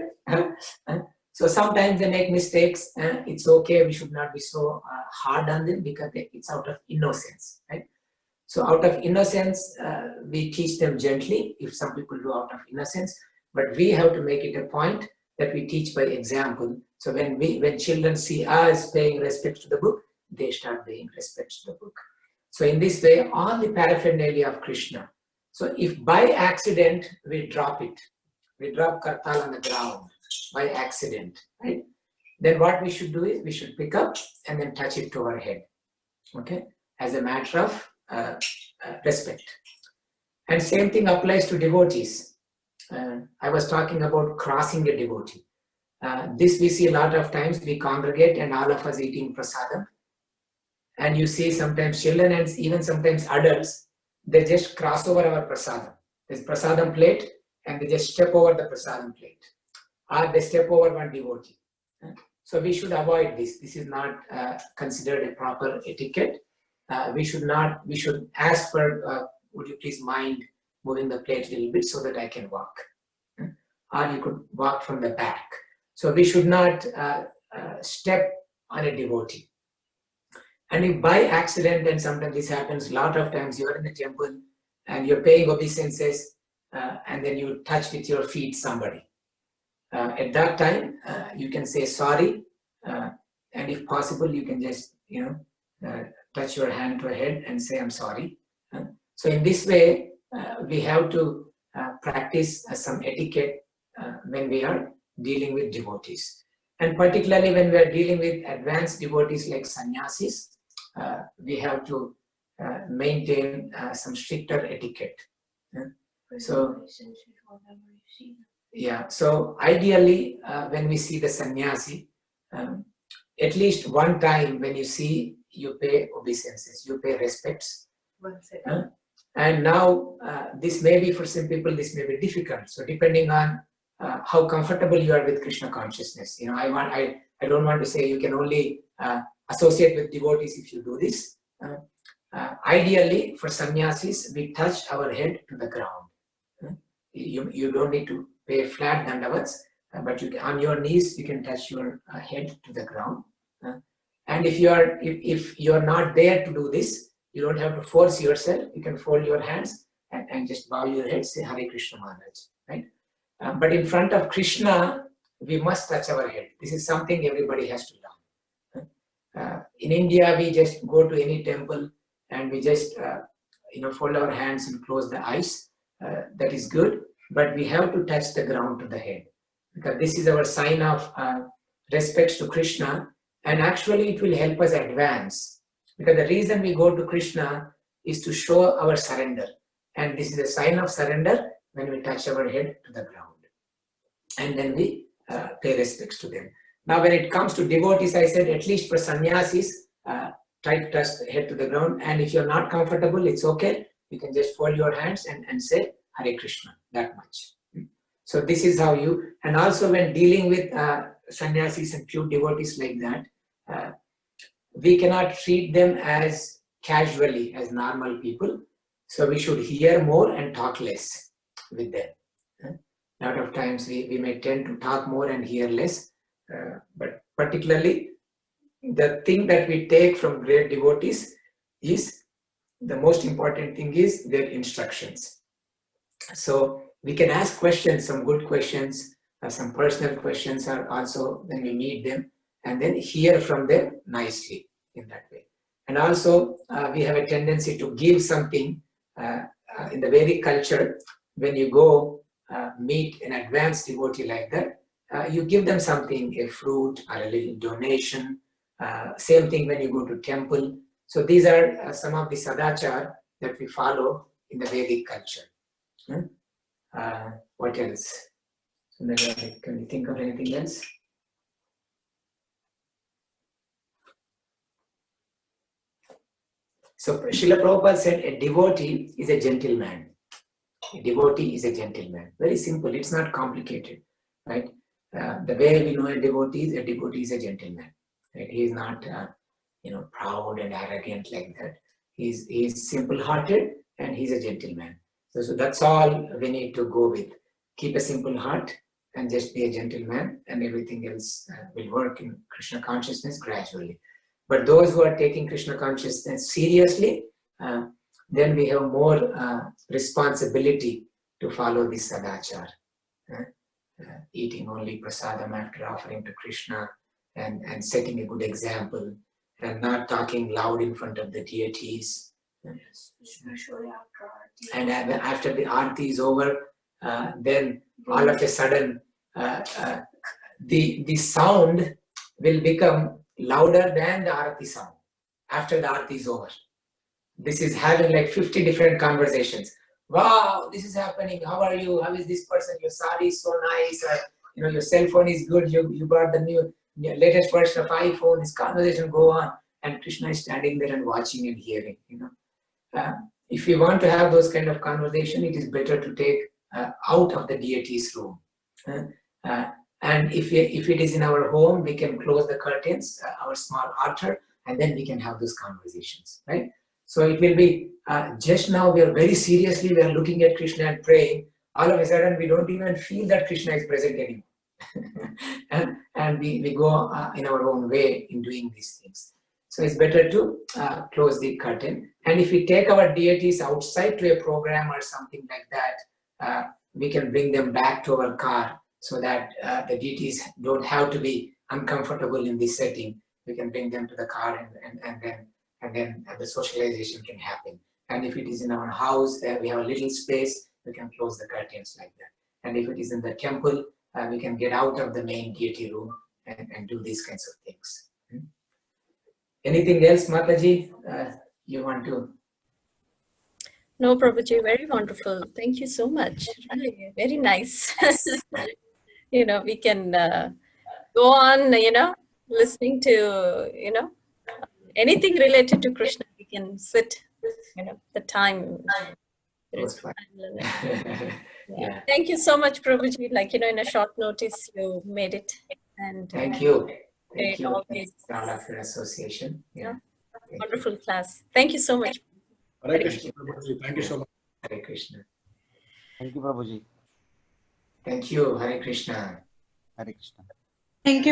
Speaker 1: So sometimes they make mistakes, it's okay, we should not be so hard on them because it's out of innocence, right? So out of innocence, we teach them gently, if some people do out of innocence, but we have to make it a point that we teach by example. So when children see us paying respect to the book, they start paying respect to the book. So in this way, all the paraphernalia of Krishna. So if by accident we drop it, we drop kartal on the ground by accident, right? Then what we should do is we should pick up and then touch it to our head, okay, as a matter of respect. And same thing applies to devotees. I was talking about crossing a devotee. This we see a lot of times. We congregate and all of us eating prasadam. And you see sometimes children and even sometimes adults, they just cross over our prasadam. There's prasadam plate and they just step over the prasadam plate. Or they step over one devotee. So we should avoid this. This is not considered a proper etiquette. We should ask for, would you please mind moving the plate a little bit so that I can walk? Or you could walk from the back. So we should not step on a devotee. And if by accident, and sometimes this happens, a lot of times you're in the temple and you're paying obeisances and then you touch with your feet somebody. At that time, you can say sorry, and if possible, you can just, touch your hand to a head and say, I'm sorry. So in this way, we have to practice some etiquette when we are dealing with devotees. And particularly when we are dealing with advanced devotees like sannyasis, we have to maintain some stricter etiquette. So, yeah, so ideally, when we see the sannyasi, at least one time when you see, you pay obeisances, you pay respects. And now, this may be for some people, this may be difficult. So depending on how comfortable you are with Krishna consciousness, I don't want to say you can only associate with devotees if you do this. Ideally, for sannyasis, we touch our head to the ground. You don't need to pay flat dandavats, but on your knees you can touch your head to the ground. And if you are not there to do this, you don't have to force yourself. You can fold your hands and just bow your head, say Hare Krishna Maharaj, right? But in front of Krishna, we must touch our head. This is something everybody has to learn. In India, we just go to any temple and we just fold our hands and close the eyes. That is good, but we have to touch the ground to the head, because this is our sign of respect to Krishna, and actually it will help us advance. Because the reason we go to Krishna is to show our surrender, and this is a sign of surrender when we touch our head to the ground, and then we pay respects to them. Now, when it comes to devotees, I said at least for sannyasis, try to touch the head to the ground, and if you're not comfortable, it's okay. You can just fold your hands and say Hare Krishna, that much. So this is how you, and also when dealing with sannyasis and pure devotees like that, we cannot treat them as casually as normal people. So we should hear more and talk less with them. A lot of times we may tend to talk more and hear less, but particularly the thing that we take from great devotees is, the most important thing is their instructions. So we can ask questions, some good questions, some personal questions are also when we meet them, and then hear from them nicely in that way. And also we have a tendency to give something in the Vedic culture. When you go meet an advanced devotee like that, you give them something, a fruit or a little donation. Same thing when you go to temple. So these are some of the sadachar that we follow in the Vedic culture. What else? So can you think of anything else? So Srila Prabhupada said a devotee is a gentleman. A devotee is a gentleman. Very simple. It's not complicated, right? The way we know a devotee is a gentleman. Right? He is not proud and arrogant like that. He's simple-hearted and he's a gentleman. So that's all we need to go with. Keep a simple heart and just be a gentleman, and everything else will work in Krishna consciousness gradually. But those who are taking Krishna consciousness seriously, then we have more responsibility to follow this sadachar. eating only prasadam after offering to Krishna, and setting a good example, and not talking loud in front of the deities.
Speaker 7: Especially after Aarti.
Speaker 1: And after the Aarti is over, then all of a sudden the sound will become louder than the Aarti sound after the Aarti is over. This is having like 50 different conversations. Wow, this is happening. How are you? How is this person? Your sari is so nice. Your cell phone is good. You bought the new latest version of iPhone. This conversation go on, and Krishna is standing there and watching and hearing. If you want to have those kind of conversation, it is better to take out of the deity's room. And if it is in our home, we can close the curtains, our small altar, and then we can have those conversations, right? So it will be, just now we are very seriously, we are looking at Krishna and praying. All of a sudden, we don't even feel that Krishna is present anymore. and we go in our own way in doing these things. So it's better to close the curtain. And if we take our deities outside to a program or something like that, we can bring them back to our car so that the deities don't have to be uncomfortable in this setting. We can bring them to the car and then the socialization can happen. And if it is in our house, we have a little space, we can close the curtains like that. And if it is in the temple, we can get out of the main deity room and do these kinds of things. Anything else, Mataji, you want to?
Speaker 2: No, Prabhuji, very wonderful. Thank you so much. Really, very nice. We can go on, listening to, anything related to Krishna. We can sit, the time. Yeah. Thank you so much, Prabhuji. In a short notice, you made it. And
Speaker 1: thank you. Thank you.
Speaker 2: Always.
Speaker 1: All of your association. Yeah.
Speaker 2: Wonderful class. Thank you so much.
Speaker 11: Hare Krishna, Prabhuji. Thank you so much.
Speaker 1: Hare Krishna.
Speaker 8: Thank you, Prabhuji.
Speaker 1: Thank you. Hare Krishna.
Speaker 8: Hare Krishna.
Speaker 4: Thank you.